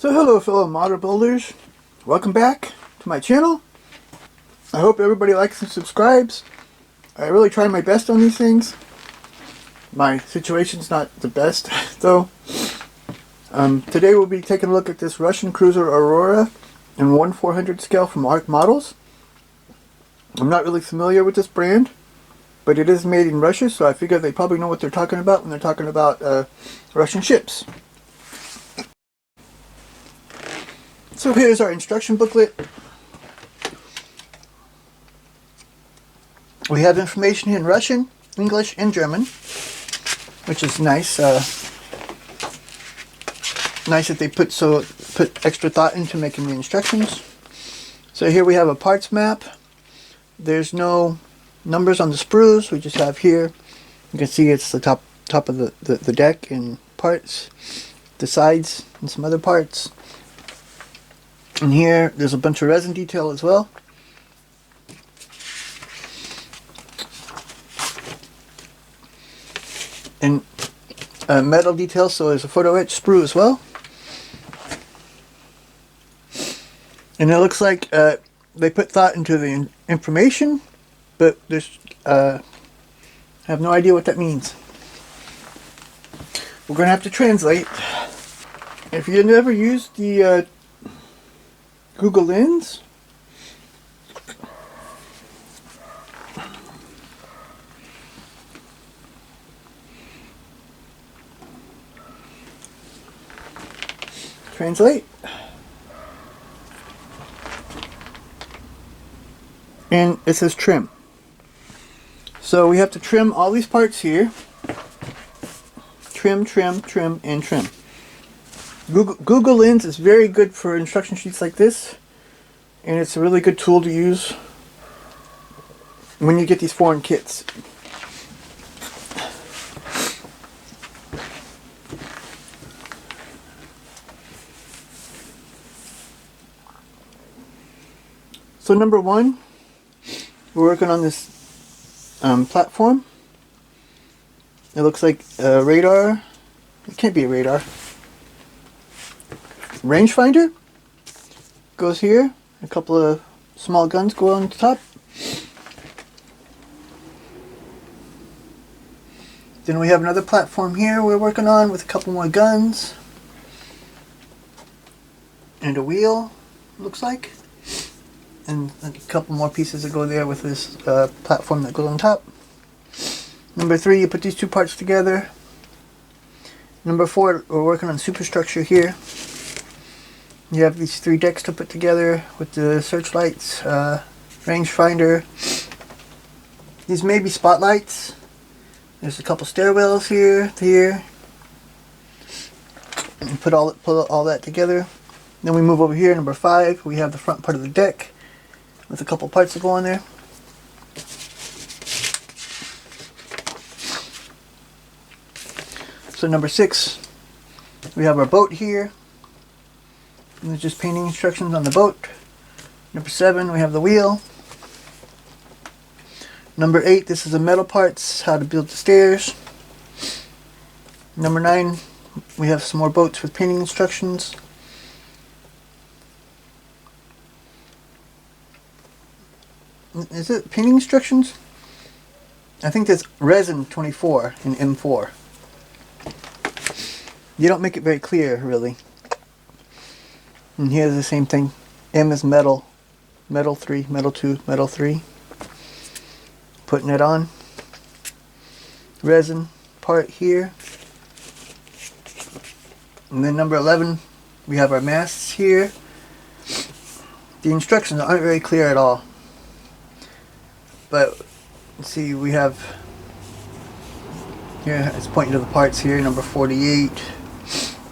So hello fellow model builders, welcome back to my channel. I hope everybody likes and subscribes. I really try my best on these things. My situation's not the best though. Today we'll be taking a look at this Russian cruiser Aurora in 1/400 scale from ARC Models. I'm not really familiar with this brand, but it is made in Russia, so I figure they probably know what they're talking about when they're talking about Russian ships. So here's our instruction booklet. We have information in Russian, English, and German, which is nice. Nice that they put extra thought into making the instructions. So here we have a parts map. There's no numbers on the sprues. We just have here. You can see it's the top of the deck and parts, the sides, and some other parts. And here, there's a bunch of resin detail as well. And metal detail, so there's a photo etch sprue as well. And it looks like they put thought into the information, but there's I have no idea what that means. We're going to have to translate. If you never used the Google Lens, translate, and it says trim. So we have to trim all these parts here. Trim, trim, trim, and trim. Google Lens is very good for instruction sheets like this, and it's a really good tool to use when you get these foreign kits. So number one, we're working on this platform. It looks like a radar. It can't be a radar. Rangefinder goes here. A couple of small guns go on the top. Then we have another platform here we're working on with a couple more guns. And a wheel, looks like. And a couple more pieces that go there with this platform that goes on top. Number three, you put these two parts together. Number four, we're working on superstructure here. You have these three decks to put together with the searchlights, rangefinder. These may be spotlights. There's a couple stairwells here to here. And put all that together. Then we move over here, number five. We have the front part of the deck with a couple parts that go on there. So number six, we have our boat here. And there's just painting instructions on the boat. Number seven, we have the wheel. Number eight, this is the metal parts, how to build the stairs. Number nine, we have some more boats with painting instructions. Is it painting instructions? I think that's resin 24 in M4. You don't make it very clear, really. And here's the same thing. M is metal. Metal 3, metal 2, metal 3. Putting it on. Resin part here. And then number 11, we have our masts here. The instructions aren't very clear at all. But, let's see, we have, here it's pointing to the parts here, number 48.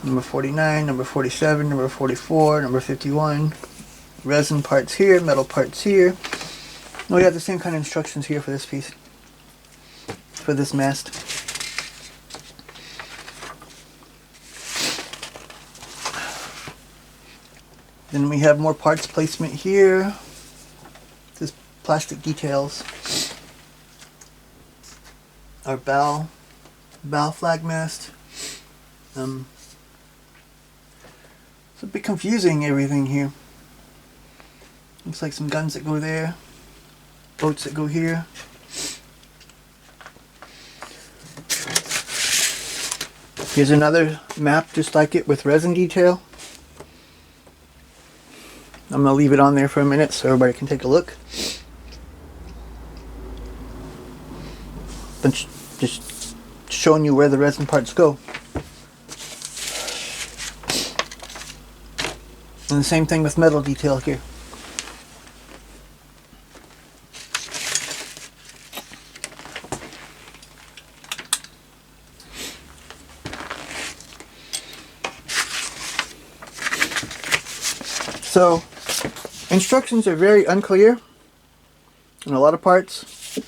Number 49, number 47, number 44, number 51. Resin parts here, metal parts here. And we have the same kind of instructions here for this piece. For this mast. Then we have more parts placement here. This plastic details. Our bow flag mast. It's a bit confusing, everything here. Looks like some guns that go there, boats that go here. Here's another map just like it with resin detail. I'm going to leave it on there for a minute so everybody can take a look. Just showing you where the resin parts go. And the same thing with metal detail here. So, instructions are very unclear in a lot of parts.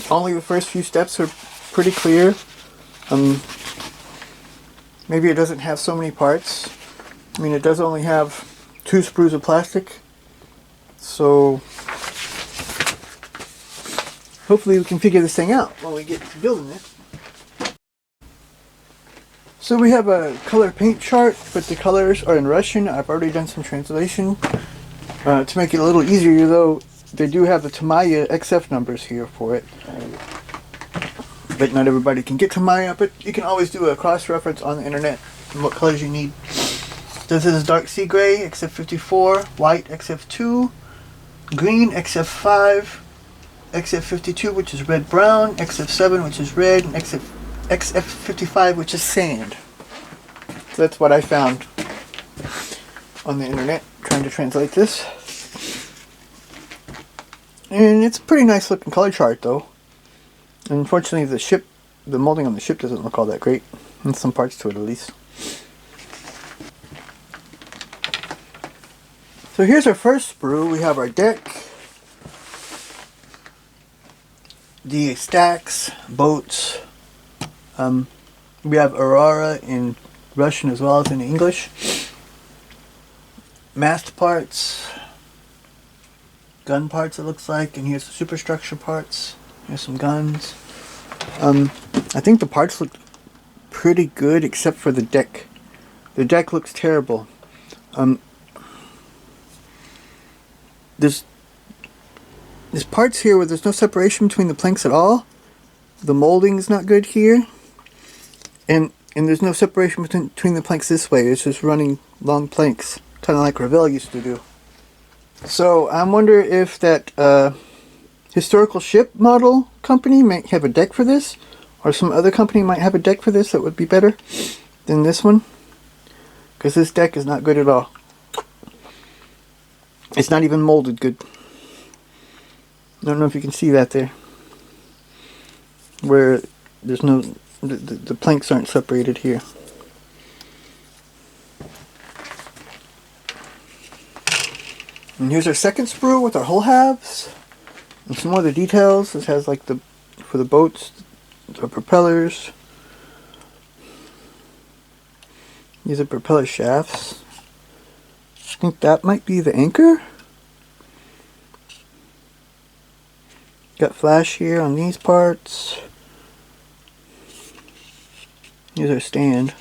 Only the first few steps are pretty clear. Maybe it doesn't have so many parts. I mean, it does only have 2 sprues of plastic. So, hopefully we can figure this thing out when we get to building it. So we have a color paint chart, but the colors are in Russian. I've already done some translation. To make it a little easier though, they do have the Tamaya XF numbers here for it. But not everybody can get Tamaya, but you can always do a cross-reference on the internet and what colors you need. This is dark sea gray, XF54, white, XF2, green, XF5, XF52, which is red-brown, XF7, which is red, and XF55, which is sand. So that's what I found on the internet trying to translate this. And it's a pretty nice looking color chart though. Unfortunately the molding on the ship doesn't look all that great. In some parts to it at least. So here's our first sprue. We have our deck, the stacks, boats. We have Aurora in Russian as well as in English. Mast parts, gun parts it looks like, and here's the superstructure parts. Here's some guns. I think the parts look pretty good except for the deck. The deck looks terrible. There's parts here where there's no separation between the planks at all. The molding is not good here. And there's no separation between the planks this way. It's just running long planks, kind of like Ravel used to do. So I wonder if that historical ship model company might have a deck for this, or some other company might have a deck for this that would be better than this one, because this deck is not good at all. It's not even molded good. I don't know if you can see that there, where there's no the planks aren't separated here. And here's our second sprue with our hull halves and some other details. This has like for the boats, the propellers. These are propeller shafts. I think that might be the anchor. Got flash here on these parts. Here's our stand.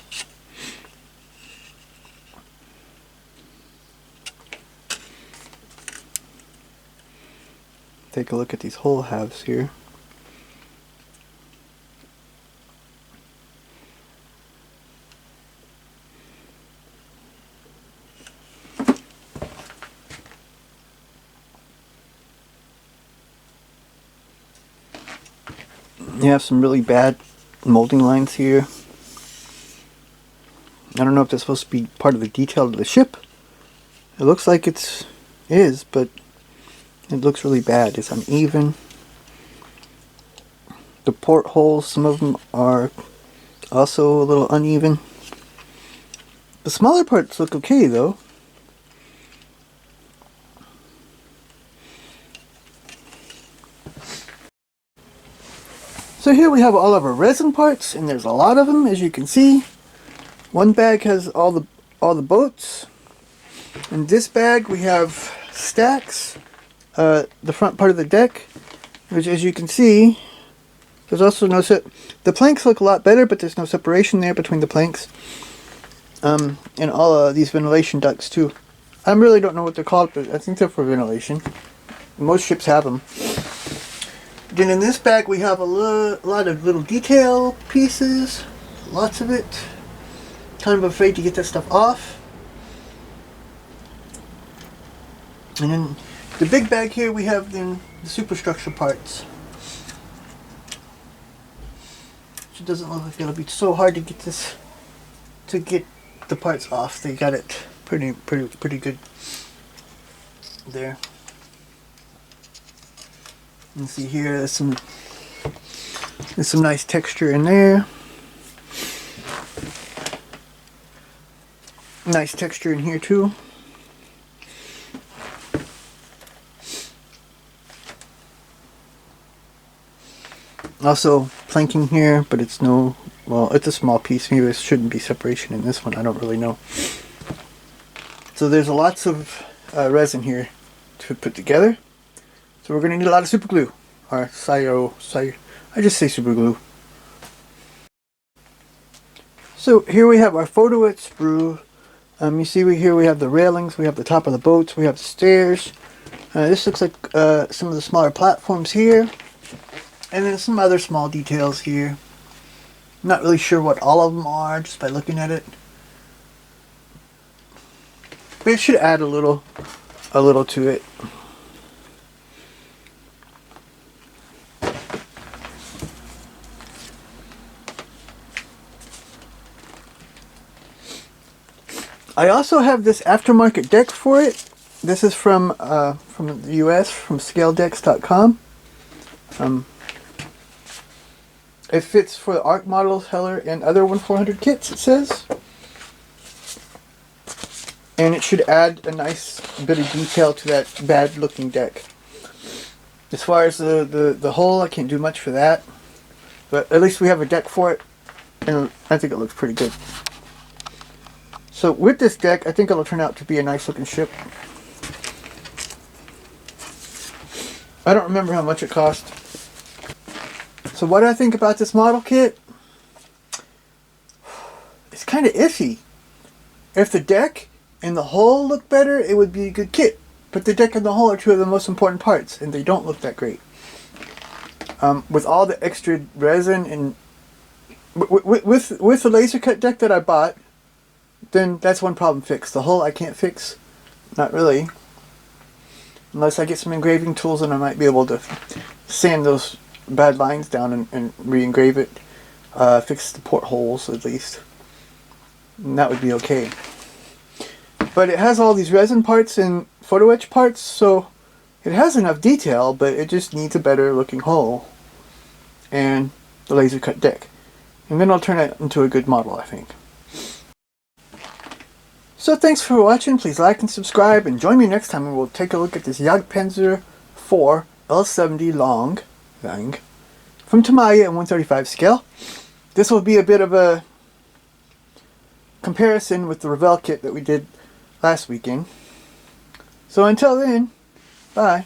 Take a look at these hull halves here. You have some really bad molding lines here. I don't know if that's supposed to be part of the detail of the ship. It looks like it is, but it looks really bad. It's uneven. The portholes, some of them are also a little uneven. The smaller parts look okay though. So here we have all of our resin parts, and there's a lot of them, as you can see. One bag has all the boats. In this bag we have stacks, the front part of the deck, which, as you can see, there's also no the planks look a lot better, but there's no separation there between the planks. and all of these ventilation ducts too. I really don't know what they're called, but I think they're for ventilation. Most ships have them. Then in this bag we have a lot of little detail pieces, lots of it. Kind of afraid to get that stuff off. And then the big bag here we have then the superstructure parts. It doesn't look like it'll be so hard to get the parts off. They got it pretty good there. You can see here there's some nice texture in there. Nice texture in here too. Also planking here, but it's it's a small piece. Maybe there shouldn't be separation in this one. I don't really know. So there's lots of resin here to put together. So we're going to need a lot of super glue. Or I just say super glue. So here we have our photo etch sprue. You see here we have the railings, we have the top of the boats, we have the stairs. This looks like some of the smaller platforms here. And then some other small details here. I'm not really sure what all of them are just by looking at it. But it should add a little to it. I also have this aftermarket deck for it. This is from the US, from scaledex.com. It fits for the ARC models, Heller, and other 1/400 kits, it says. And it should add a nice bit of detail to that bad looking deck. As far as the hull, I can't do much for that. But at least we have a deck for it. And I think it looks pretty good. So with this deck, I think it'll turn out to be a nice looking ship. I don't remember how much it cost. So what do I think about this model kit? It's kind of iffy. If the deck and the hull look better, it would be a good kit. But the deck and the hull are two of the most important parts, and they don't look that great. With all the extra resin and with the laser cut deck that I bought, then that's one problem fixed. The hull I can't fix, not really. Unless I get some engraving tools, and I might be able to sand those bad lines down and re-engrave it. Fix the portholes at least. And that would be okay. But it has all these resin parts and photo etch parts, so it has enough detail, but it just needs a better looking hull and the laser cut deck. And then I'll turn it into a good model, I think. So thanks for watching. Please like and subscribe, and join me next time when we'll take a look at this Jagdpanzer IV L70 Long from Tamaya at 135 scale. This will be a bit of a comparison with the Revell kit that we did last weekend. So until then, bye.